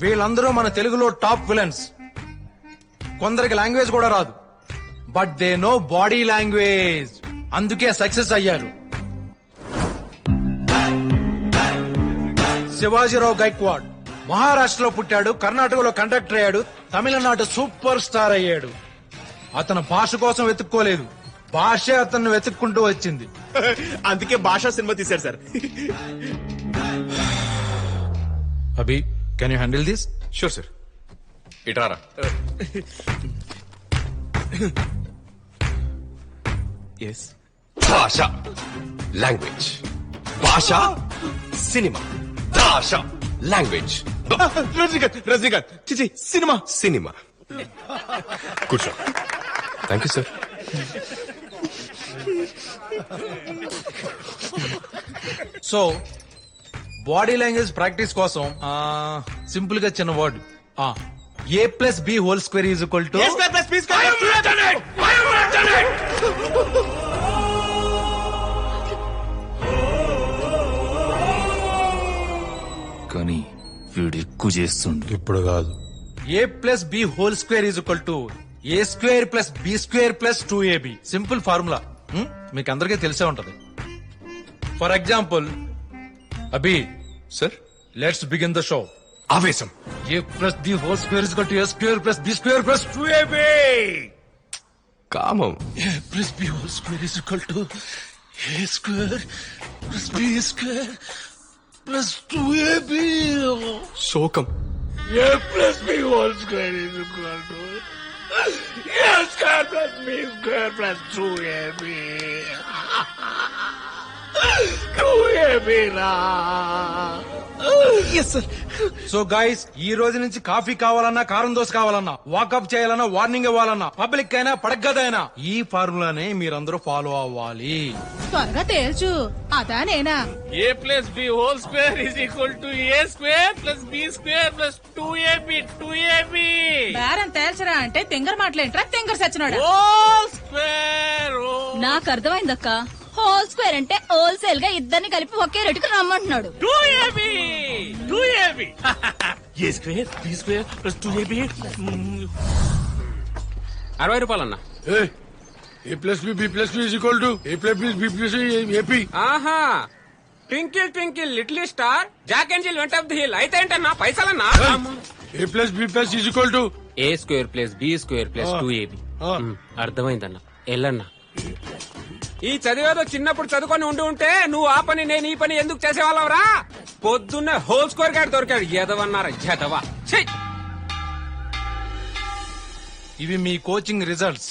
వీళ్ళందరూ మన తెలుగులో టాప్ విలన్స్. కొందరికి లాంగ్వేజ్ కూడా రాదు, but they know body language, అందుకే సక్సెస్ అయ్యారు. శివాజీరావు గైక్వాడ్ మహారాష్ట్రలో పుట్టాడు, కర్ణాటకలో కండక్టర్ అయ్యాడు, తమిళనాడు సూపర్ స్టార్ అయ్యాడు. అతను భాష కోసం వెతుక్కోలేదు, భాషే అతన్ని వెతుక్కుంటూ వచ్చింది. అందుకే భాషా సినిమా తీశారు sir. Abhi, can you handle this? Sure sir. ఇటారా. ఎస్. భాష, లాంగ్వేజ్. భాష, సినిమా. భాష, లాంగ్వేజ్. రజనీకాంత్ చిచి సినిమా. సినిమా. కూర్చో. Thank you sir. So body language practice కోసం సింపుల్ గా చిన్న word, A+B² is equal to కానీ వీడు ఎక్కువ చేస్తుండు. ఇప్పుడు కాదు. A+B² is equal to A² + B² + 2AB. Simple formula, మీకు అందరికీ తెలిసే ఉంటది. For example, Abhi sir, let's begin the show. ఆవేశం. A+B² is equal to A² + B² + 2AB. కామం. A+B² is equal to A² + B² + 2AB. శోకం. A+B² is equal to A² + B² + 2AB. 2AB రా. So guys, ఈ రోజు నుంచి coffee కావాలన్నా, కారం దోశ కావాలన్నా, వాకప్ చేయాలన్నా, వార్నింగ్ ఇవ్వాలన్నా, పబ్లిక్ అయినా పడగదైనా ఈ ఫార్ములానే మీరందరూ ఫాలో అవ్వాలి. త్వరగా తేల్చు, అదా నేనా? A+B² is equal to A² + B² + 2AB. 2AB. బేరం తేల్చరా అంటే తింగర్ మాటలేంట్రా, తింగర్ సచ్చినోడా. Whole square. నాకు అర్థమైందక్క. హోల్ స్క్వేర్ అంటే హోల్సేల్ గా ఇద్దరిని కలిపి ఒకే రేటుకి రమ్మంటున్నాడు. 2AB. 2AB. A² B² + 2AB. 60 రూపాయలన్నా. A+B B+B is equal to A+B B+AP. ఆహా, twinkle twinkle little star, Jack and జిల్ వెంట్ ఆఫ్ ది హిల్. అయితే ఏంటన్నా పైసలన్నా? A+B+ is equal to A² + B² + 2AB. అర్థమైందన్నా, ఎల్లన్నా. ఈ చదివేదో చిన్నప్పుడు చదువుకొని ఉంటే నువ్వు ఆ పని నేను ఈ పని ఎందుకు చేసేవాళ్ళవరా? పొద్దున్నే హోల్ స్కోర్ గాడు దొరికాడు. ఎదవన్నారా ఎదవా. ఇవి మీ కోచింగ్ రిజల్ట్స్.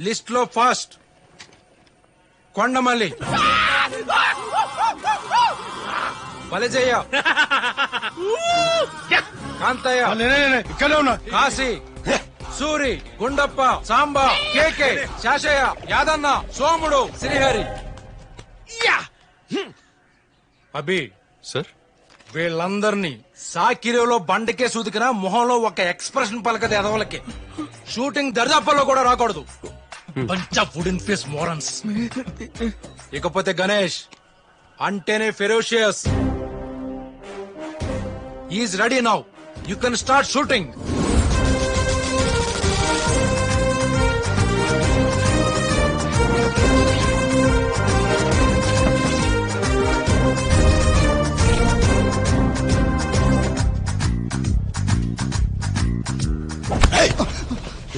లిస్ట్ లో ఫస్ట్ కొండమల్లి, బలిజయ్య, కాంతయ్య, ఇక్కడే ఉన్నా. కాశీ, సూరి, గుండప్ప, సాంబా, కేకే, శాషయ్య, యాదన్న, సోముడు, శ్రీహరి. అభి సార్, వీళ్ళందరినీ సాకిరేలో బండకే సూదికినా మొహంలో ఒక ఎక్స్ప్రెషన్ పలకది ఎదవలకి. షూటింగ్ దర్దాపల్లో కూడా రాకూడదు. Bunch of wooden face morons. ఇకపోతే గణేష్ అంటేనే ferocious. Is ready now, you can start shooting.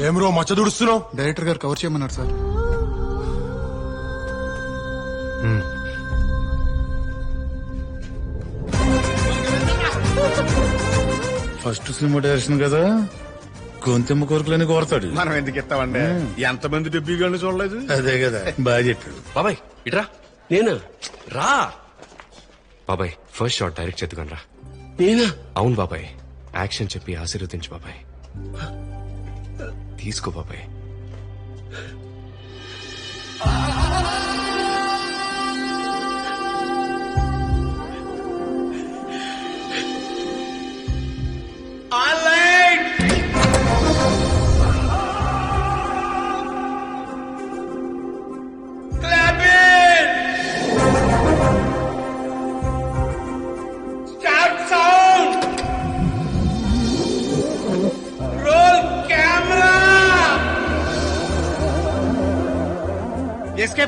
ఏం రో మచ్చ దుడుస్తున్నావు? డైరెక్టర్ గారు కవర్ చేయమన్నారు సార్. ఫస్ట్ సినిమా డైరెక్షన్ కదా, గొంతెమ్మ కోరికలని కోరతాడు. మనం ఎందుకు ఇస్తామండి? ఎంతమంది డబ్బీగాళ్ళు చూడలేదు. అదే కదా, బాగా చెప్పాడు. బాబాయ్ ఇట్రా. నేనా? రా బాబాయ్, ఫస్ట్ షాట్ డైరెక్ట్ చేద్దుగాను రా. నేనా? అవును బాబాయ్, యాక్షన్ చెప్పి ఆశీర్వదించు బాబాయ్. తీసుకో బాబాయ్.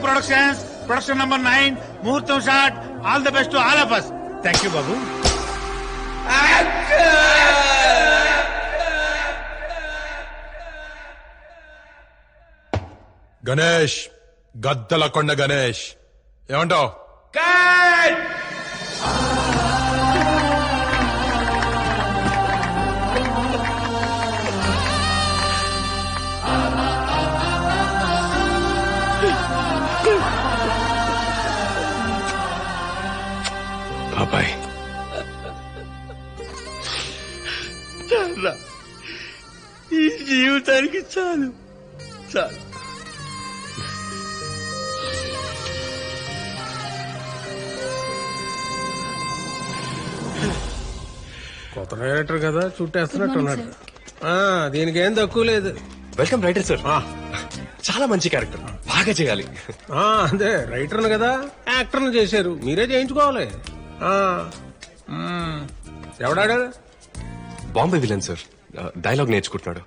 ప్రొడక్షన్స్ ప్రొడక్షన్ నంబర్ 9 ముహూర్తం shot all the best to all of us. Thank you బాబు. గణేష్ గద్దల కొండ గణేష్ ఏమంటావు? బాబాయ్ ఈ జీవితానికి చాలు చాలు. కొత్త డైరెక్టర్ కదా చుట్టేస్తున్నట్టు ఉన్నాడు. దీనికి ఏం తక్కువ లేదు. Welcome writer sir. చాలా మంచి క్యారెక్టర్, బాగా చేయాలి. అదే రైటర్ను కదా యాక్టర్ను చేశారు, మీరే చేయించుకోవాలి. ఎవడాడు? బాంబే విలన్ సార్, డైలాగ్ నేర్చుకుంటున్నాడు.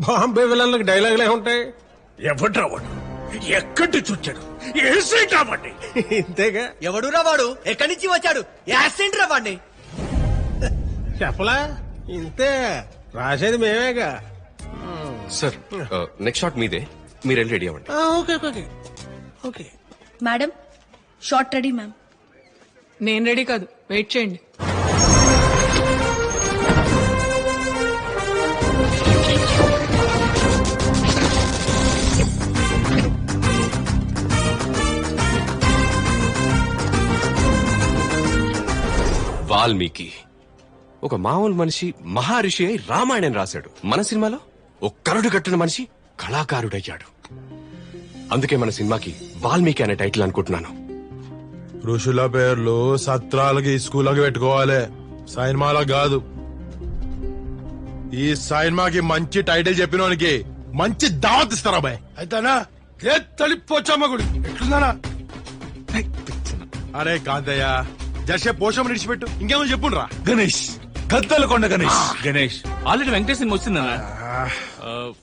బాంబే విలన్లకు డైలాగులే ఉంటాయి. ఎవడ్రా వాడు? ఎక్కడి నుంచి వచ్చాడు? ఏసై కాబట్టి ఇంతేగా. ఎవడు వాడు? ఎక్కడి నుంచి వచ్చాడు? యాక్సిడెంట్ రా వాడిని. చెప్పలా? ఇంతే, రాసేది మేమేగా. సార్ నెక్స్ట్ షాట్ మీదే, మీరు వెళ్ళి రెడీ అవ్వండి. Okay okay okay. Madam short ready ma'am. నేను రెడీ కాదు, వెయిట్ చేయండి. వాల్మీకి ఒక మామూలు మనిషి మహర్షి అయి రామాయణం రాశాడు. మన సినిమాలో ఒక కరుడు కట్టిన మనిషి కళాకారుడయ్యాడు. అందుకే మన సినిమాకి వాల్మీకి అనే టైటిల్ అనుకుంటున్నాను. ఋషుల పేర్లు సత్రాలకి స్కూళ్ళకి పెట్టుకోవాలి, సైన్మాలకు కాదు. ఈ సైన్మాకి మంచి టైటిల్ చెప్పినోనికి మంచి దావత్ ఇస్తారా బాయ్? అయితేనా తలిపోచ్చమ్మ గుడి ఎట్లుందనా? అరే కాంతయ్య, జర్షే పోషం నిడిచిపెట్టు, ఇంకేమో చెప్పుండ్రా. గణేష్ గద్దల కొండ గణేష్. గణేష్ ఆల్రెడీ వెంకటేష్ సినిమా వచ్చిందన్నా.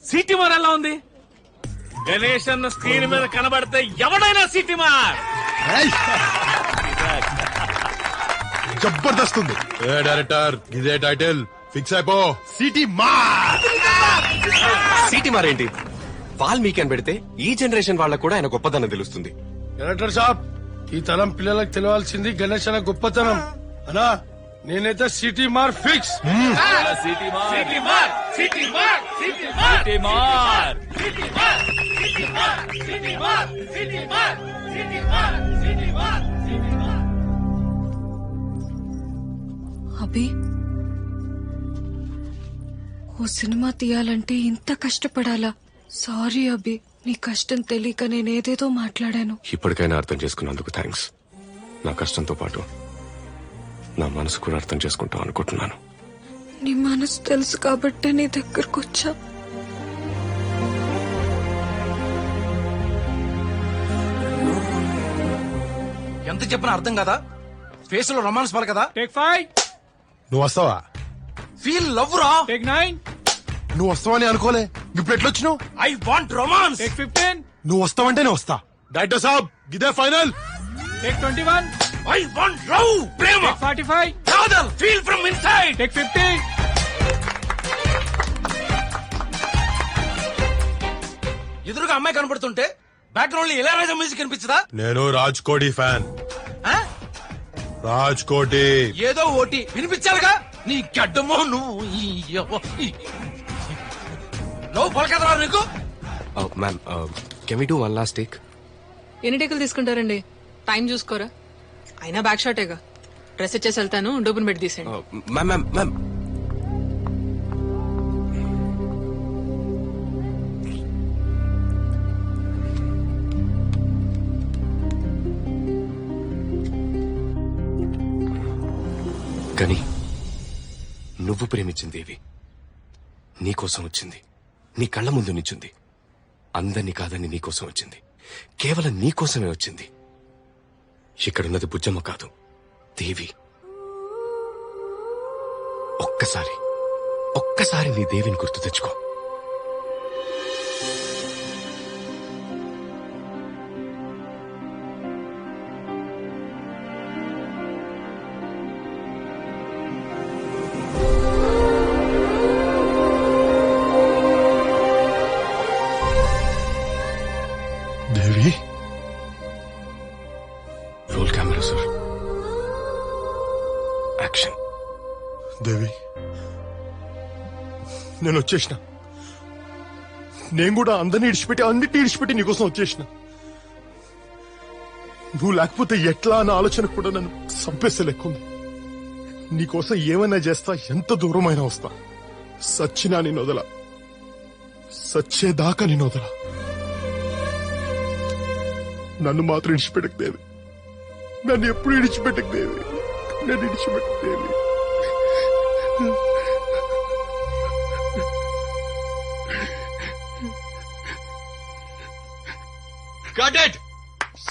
సిటీ మార్ ఎలా ఉంది? గణేష్ అన్న స్క్రీన్ మీద కనబడితే ఎవడైనా సిటీ మార్. జబర్దస్త్ ఉంది. ఏ డైరెక్టర్, ఇదే టైటిల్ ఫిక్స్ అయిపో. సిటీ మార్. సిటీ మారేంటి, వాల్మీకి అని పెడితే ఈ జనరేషన్ వాళ్ళకు కూడా ఆయన గొప్పదనం తెలుస్తుంది. డైరెక్టర్ సాబ్, ఈ తరం పిల్లలకు తెలియాల్సింది గణేష్ అన్న గొప్పతనం అనా. నేనైతే సిటీ మార్ ఫిక్స్. అభి, ఓ సినిమా తీయాలంటే ఇంత కష్టపడాలా? సారీ అభి, నీ కష్టం తెలియక నేనేదేదో మాట్లాడాను. ఇప్పటికైనా అర్థం చేసుకున్నందుకు థ్యాంక్స్. నా కష్టంతో పాటు నా మనసు కూడా అర్థం చేసుకుంటాం అనుకుంటున్నాను. నీ మనసు తెలుసు కాబట్టే నీ దగ్గరకు వచ్చా. ఎంత చెప్పినా అర్థం కదా, ఫేస్ లో రొమాన్స్ పలు కదా. టేక్ 5. నువ్వు వస్తావా? ఫీల్ లవ్ రా. టేక్ 9. నువ్వు వస్తావని అనుకోలే, ఇప్పుడు ఎట్లొచ్చినావు? I want romance. టేక్ 15. నువ్వు వస్తావంటే నేను వస్తా. డైరెక్టర్ సాబ్, ఇదే final. Take 21. I want love, ప్రేమ, టేక్ 45. కాదల్, ఫీల్ ఫ్రమ్ ఇన్సైడ్. టేక్ 50. ఎదురుగా అమ్మాయి కనబడుతుంటే బ్యాక్గ్రౌండ్ లో ఇళయరాజా మ్యూజిక్ అనిపించదా? నేను రాజ్ కోటి ఫ్యాన్. రాజ్ కోటి ఏదో ఓటి వినిపించాలిగా. నీ గడ్డమో నువ్వు లవ్ పలకదరా నీకు. Ma'am, can we do one last take? ఎన్ని టేకులు తీసుకుంటారండి? టైం చూసుకోరా. అయినా బ్యాక్ షాటేగా. డ్రెస్ ఇచ్చేసి వెళ్తాను, డబ్బును పెట్టి తీసేయండి. మ్యామ్ మ్యామ్ మ్యామ్, కానీ నువ్వు ప్రేమించిందేవి నీకోసం వచ్చింది, నీ కళ్ళ ముందు నించుంది. అందరినీ కాదని నీకోసం వచ్చింది, కేవలం నీకోసమే వచ్చింది. ఇక్కడున్నది బుజ్జమ్మ కాదు, దేవి. ఒక్కసారి నీ దేవిని గుర్తు తెచ్చుకో. Producer action. దేవి, నేను వచ్చేసిన. నేను కూడా అందరినీ ఇడిచిపెట్టి అన్నిటిని ఇడిచిపెట్టి నీకోసం వచ్చేసిన. నువ్వు లేకపోతే ఎట్లా అన్న ఆలోచన కూడా నన్ను చంపేసే లెక్కుంది. నీకోసం ఏమైనా చేస్తా, ఎంత దూరమైనా వస్తా. సచ్చినా నేను వదల, సచ్చేదాకా నేను వదల. నన్ను మాత్రం ఇడిచిపెట్టకు దేవి. నన్ను ఎప్పుడు ఇడిచిపెట్టకు దేవి. నన్ను ఇడిచిపెట్టకు Devi.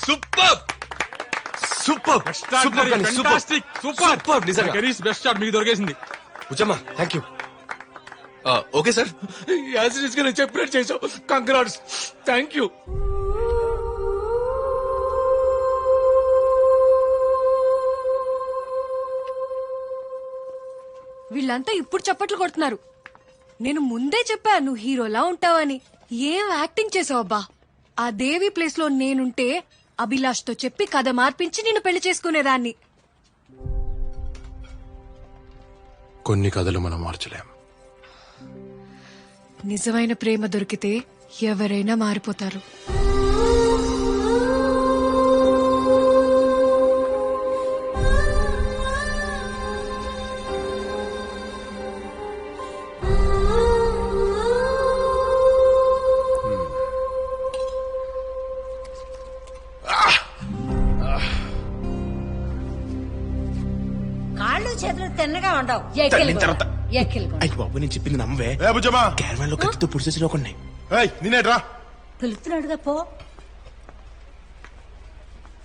Super super super super నిజంగా బెస్ట్ షాట్ మీకు దొరికేసింది. Bujjamma thank you. Okay sir, as గా నేను చెప్పినట్టు చేసావు. Congrats, thank you. వీళ్ళంతా ఇప్పుడు చప్పట్లు కొడుతున్నారు. నేను ముందే చెప్పా నువ్వు హీరోలా ఉంటావని. ఏం యాక్టింగ్ చేసావబ్బా. ఆ దేవి ప్లేస్ లో నేనుంటే అభిలాష్ తో చెప్పి కథ మార్పించి నిన్ను పెళ్లి చేసుకునేదాన్ని. కొన్ని కథలు మనం మార్చలేం. నిజమైన ప్రేమ దొరికితే ఎవరైనా మారిపోతారు. కాళ్ళు చేతులు తిన్నగా ఉండవు. అయ్యి బాబు, నేను చెప్పింది నమ్మవే. క్యారవాన్ లో కత్తితో పుడిచేసిన ఒకటి నేనేట్రా పిలుస్తున్నాడుగా పో.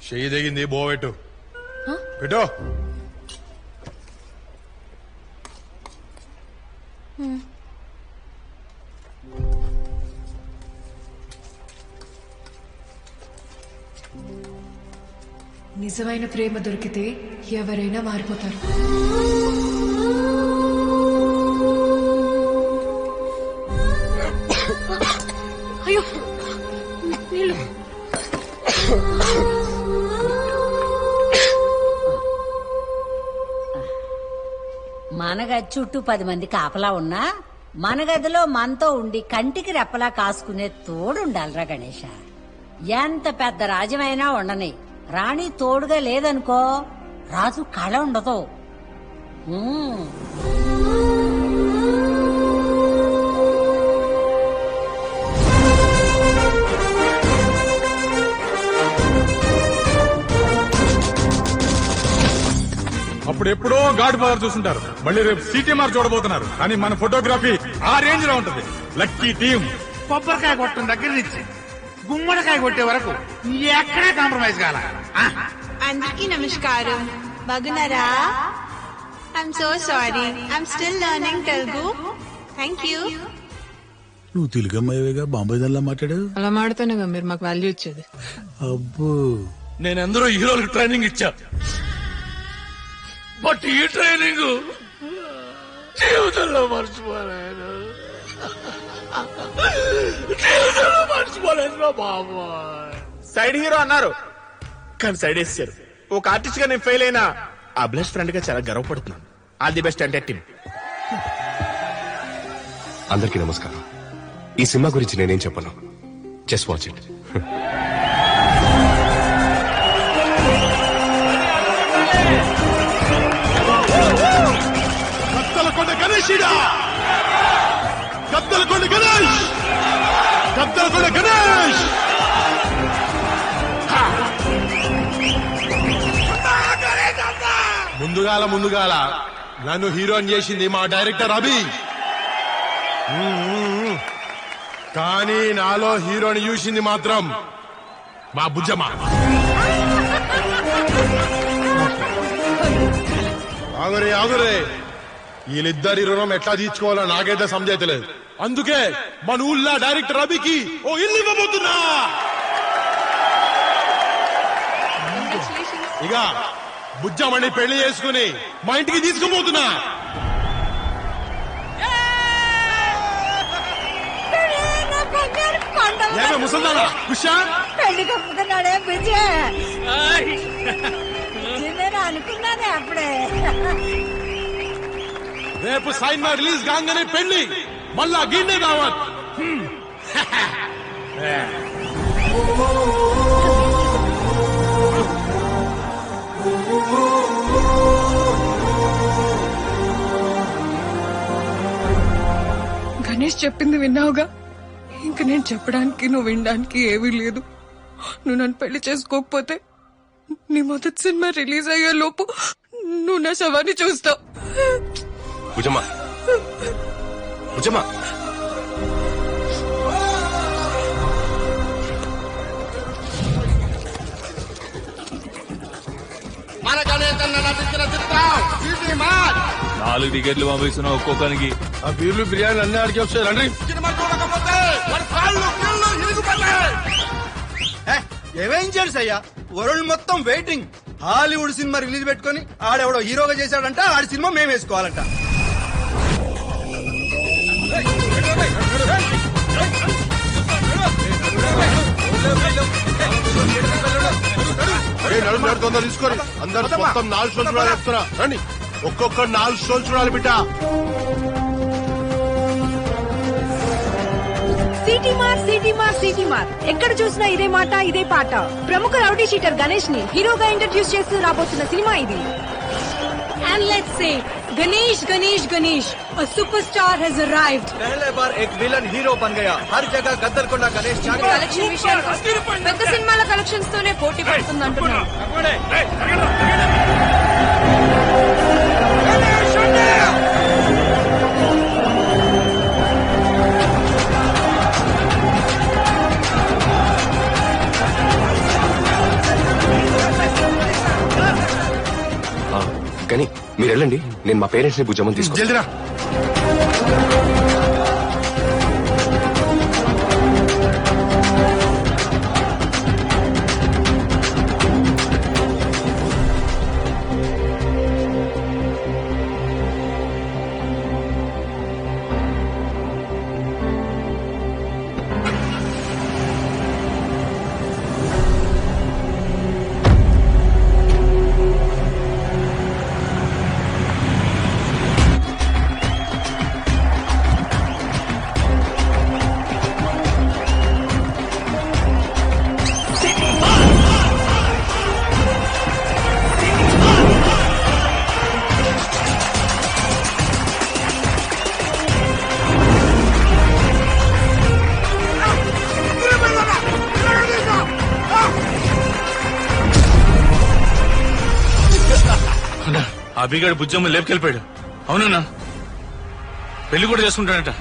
చెయ్యి దిగింది, బో పెట్టు పెట్టు. నిజమైన ప్రేమ దొరికితే ఎవరైనా మారిపోతారు. అయ్యో నీళ్ళు. మన గది చుట్టూ 10 మంది కాపలా ఉన్నా మన గదిలో మనతో ఉండి కంటికి రెప్పలా కాసుకునే తోడుండాలిరా గణేష. ఎంత పెద్ద రాజ్యమైనా ఉండని, రాణి తోడుగా లేదనుకో రాజు కళ ఉండదు. అప్పుడు ఎప్పుడో గాడ్ ఫాదర్ చూస్తుంటారు, మళ్ళీ రేపు సిటీమార్ చూడబోతున్నారు. కానీ మన ఫోటోగ్రఫీ ఆ రేంజ్ లో ఉంటది. Lucky team. కొబ్బరికాయ కొట్టడం దగ్గర నుంచి గుమ్మడికాయ కొట్టే వరకు ఎక్కడా కాంప్రమైజ్ కాల. అందరికీ నమస్కారం. బాగున్నారా? I'm so sorry, I'm still learning Telugu. Thank you. నువ్వు తెలుగు అమ్మాయిగా బాంబే దానిలా మాట్లాడావు. అలా మాడితేనే మీరు మాకు వాల్యూ ఇచ్చేది. అబ్బో, నేను ఎందరో హీరోలకు ట్రైనింగ్ ఇచ్చా, బట్ ఈ ట్రైనింగ్ జీవితంలో మర్చిపోలేను. జీవితంలో మర్చిపోలేను బాబు. సైడ్ హీరో అన్నారు కానీ సైడ్ వేసారు. ఒక ఆర్టిస్ట్ గా నేను ఫెయిల్ అయినా అభిలాష్ ఫ్రెండ్ గా చాలా గర్వపడుతున్నాను. ఆల్ ది బెస్ట్ అంటే టీమ్. అందరికీ నమస్కారం. ఈ సినిమా గురించి నేనేం చెప్పను, just watch it. Gaddalakonda Ganesh, Gaddalakonda Ganesh, Gaddalakonda Ganesh. ముందుగాల నన్ను హీరోని చేసింది మా డైరెక్టర్ అభి. కానీ నాలో హీరోని చూసింది మాత్రం మా బుజ్జమ్మ. ఆగురే, వీళ్ళిద్దరి రుణం ఎట్లా తీర్చుకోవాలో నాకైతే సమజైతలేదు. అందుకే మన ఊళ్ళో డైరెక్టర్ అభికి ఓ ఇల్లు ఇవ్వబోతున్నా. ఇక బుజ్జమ్మని పెళ్లి చేసుకుని మా ఇంటికి తీసుకుపోతున్నా. ముసల్దానా ఖుషా పెళ్లి కప్పుకున్నాడే విజయ్. అనుకున్నానే అప్పుడే. రేపు సైన్ రిలీజ్ కాగానే పెళ్లి, మళ్ళా గిన్నె దావత్. గణేష్ చెప్పింది విన్నావుగా, ఇంక నేను చెప్పడానికి నువ్వు వినడానికి ఏమీ లేదు. నువ్వు నన్ను పెళ్లి చేసుకోకపోతే నీ మొదటి సినిమా రిలీజ్ అయ్యే లోపు నువ్వు నా శవాన్ని చూస్తావు. భుజమ్మా, భుజమ్మా, మన గణేశన్న నటించిన చిత్రం సిటీ మార్. 4 టికెట్లు పంపిస్తున్నావు ఒక్కొక్కరికి. ఆ బీర్లు బిర్యానీ అన్ని ఆడికి వస్తాయి రండి. సినిమా చూడకపోతే మన కాళ్ళు కళ్ళు ఇరుగుపడ్డాయి. ఏమేం చేయాలి అయ్యా, వరల్డ్ మొత్తం వెయిటింగ్. హాలీవుడ్ సినిమా రిలీజ్ పెట్టుకుని ఆడెవడో హీరోగా చేశాడంట, ఆడి సినిమా మేము వేసుకోవాలంట. తొందర తీసుకొని అందరు మొత్తం 4 షోలు చూడాలి చెప్తున్నా. రండి, ఒక్కొక్క 4 షోలు చూడాలి బిడ్డ. సిటీ మార్ ఎక్కడ చూసినా ఇదే మాట ఇదే పాట. ప్రముఖ రౌడీ షీటర్ గణేష్ ని హీరోగా ఇంట్రడ్యూస్ చేస్తూ రాబోతున్న సినిమా ఇది. And let's say, Ganesh, Ganesh, Ganesh, a superstar has arrived. पहले बार एक विलन हीरो बन गया. हर जगह गद्दलకొండ గణేష్ కలెక్షన్ విషయానికి వస్తే పెద్ద సినిమాల కలెక్షన్స్ తోనే పోటీ పడుతుంది అంటున్నారు. కానీ మీరు వెళ్ళండి, నేను మా పేరెంట్స్ ని భుజమ్మని తీసుకుంటాను. జల్దిరా. అభిగాడు బుజ్జమ్మ లేపుకెళ్ళిపోయాడు. అవునన్నా, పెళ్లి కూడా చేసుకుంటాడట.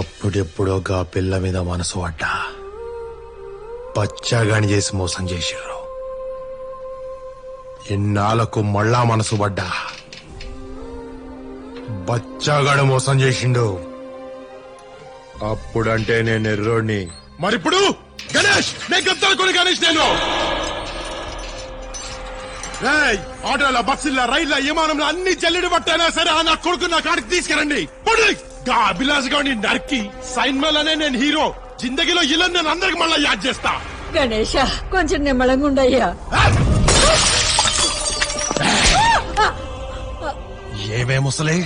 అప్పుడెప్పుడో గా పిల్ల మీద మనసు పడ్డా, పచ్చాగాని చేసి మోసం చేసిర్రు. ఎన్నాళ్ళకు మళ్ళా మనసు పడ్డా, బచ్చాగాడు మోసం చేసిండు. అప్పుడంటే నేను ఎర్రోడిని, మరిప్పుడు గణేష్ నేను గద్దలుకొని గణేష్ నేను. ఆటోల బస్సుల్లో రైళ్ల విమానంలో అన్ని జల్లెడు పట్టైనా సరే ఆ నా కొడుకు నా కాడికి తీసుకురండి. అభిలాష్ గారిని నరికి సైన్మాలనే నేను హీరో, జిందగీలో ఇలా నేను అందరికి మళ్ళా యాద్ చేస్తా. గణేష కొంచెం నిమ్మలంగా ఉండయ్యా. ఏమే ముసలే,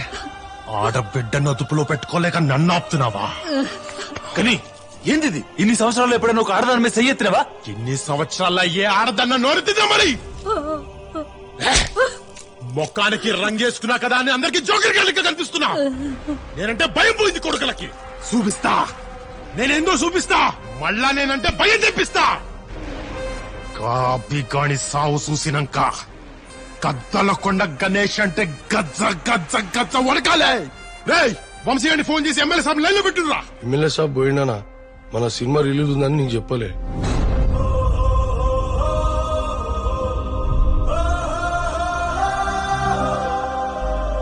ఆడబిడ్డను అదుపులో పెట్టుకోలేక నన్ను ఆపుతున్నావా? కానీ ఏంది ఇన్ని సంవత్సరాలు ఎప్పుడైనా ఒక ఆడదాని మీద చెయ్యెత్తినవా? ఇన్ని సంవత్సరాల ఏ ఆడదన్న నోరెత్తిదా మరి? మొక్కానికి రంగేసుకున్నా కదా అని అందరికి జోకర్ గాలిక కనిపిస్తున్నా. నేనంటే భయం పోయింది కొడుకులకి. చూపిస్తా, నేనేందో చూపిస్తా. మళ్ళా నేనంటే భయం తెప్పిస్తా. కాపీ కాని సావు చూసినాక గద్దలకొండ గణేష్ అంటే గజ్జ గజ్జ గజ్జ వడకాలే. రేయ్ వంశీ గారిని ఫోన్ చేసి ఎమ్మెల్యే సాబ్ లైన్ లో పెట్టురా. ఎమ్మెల్యే సాబ్ పోయినా మన సినిమా రిలీజ్ ఉందని నీకు చెప్పలే.